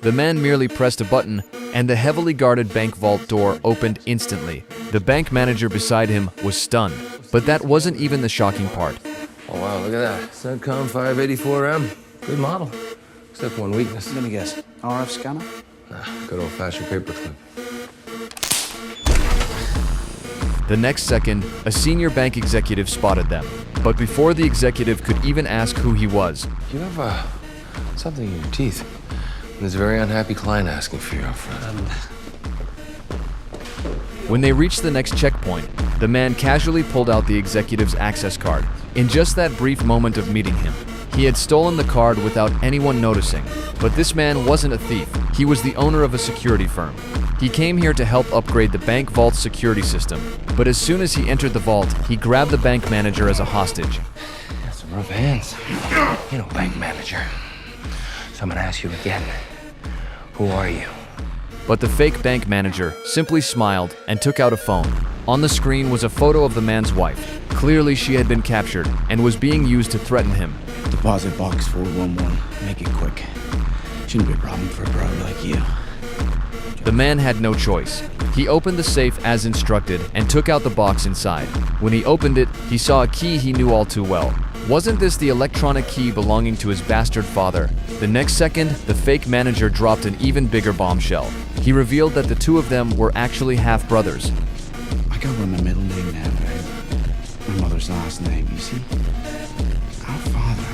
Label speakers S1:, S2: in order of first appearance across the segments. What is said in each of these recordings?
S1: The man merely pressed a button, and the heavily guarded bank vault door opened instantly. The bank manager beside him was stunned, but that wasn't even the shocking part.
S2: Oh wow, look at that. Centcom 584M. Good model. Except one weakness.
S3: Let me guess. RF scanner?
S2: Nah, good old-fashioned paperclip.
S1: The next second, a senior bank executive spotted them. But before the executive could even ask who he was,
S2: You have something in your teeth. There's a very unhappy client asking for your upfront.
S1: when they reached the next checkpoint, the man casually pulled out the executive's access card. In just that brief moment of meeting him, he had stolen the card without anyone noticing. But this man wasn't a thief. He was the owner of a security firm. He came here to help upgrade the bank vault's security system. But as soon as he entered the vault, he grabbed the bank manager as a hostage.
S2: That's some rough hands. You know, bank manager. So I'm gonna ask you again. Who are you?
S1: But the fake bank manager simply smiled and took out a phone. On the screen was a photo of the man's wife. Clearly, she had been captured and was being used to threaten him.
S3: Deposit box 411. Make it quick. Shouldn't be a problem for a bro like you.
S1: The man had no choice. He opened the safe as instructed and took out the box inside. When he opened it, he saw a key he knew all too well. Wasn't this the electronic key belonging to his bastard father? The next second, the fake manager dropped an even bigger bombshell. He revealed that the two of them were actually half-brothers.
S3: I go by my middle name now, babe. My mother's last name, you see? Our father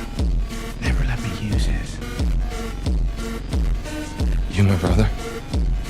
S3: never let me use his.
S2: You my brother?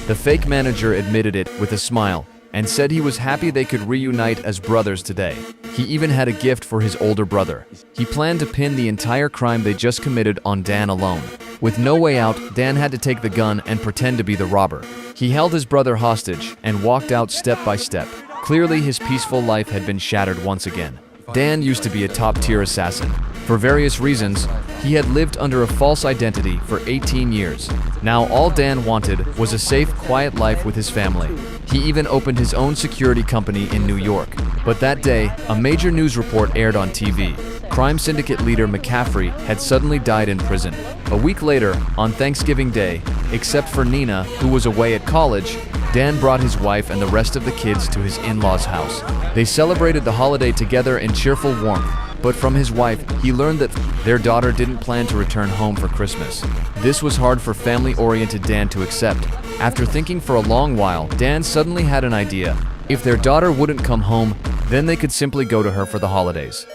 S1: The fake manager admitted it with a smile and said he was happy they could reunite as brothers today. He even had a gift for his older brother. He planned to pin the entire crime they just committed on Dan alone. With no way out, Dan had to take the gun and pretend to be the robber. He held his brother hostage and walked out step by step. Clearly, his peaceful life had been shattered once again. Dan used to be a top-tier assassin. For various reasons, he had lived under a false identity for 18 years. Now all Dan wanted was a safe, quiet life with his family. He even opened his own security company in New York. But that day, a major news report aired on TV. Crime syndicate leader McCaffrey had suddenly died in prison. A week later, on Thanksgiving Day, except for Nina, who was away at college, Dan brought his wife and the rest of the kids to his in-laws' house. They celebrated the holiday together in cheerful warmth. But from his wife, he learned that their daughter didn't plan to return home for Christmas. This was hard for family-oriented Dan to accept. After thinking for a long while, Dan suddenly had an idea. If their daughter wouldn't come home, then they could simply go to her for the holidays.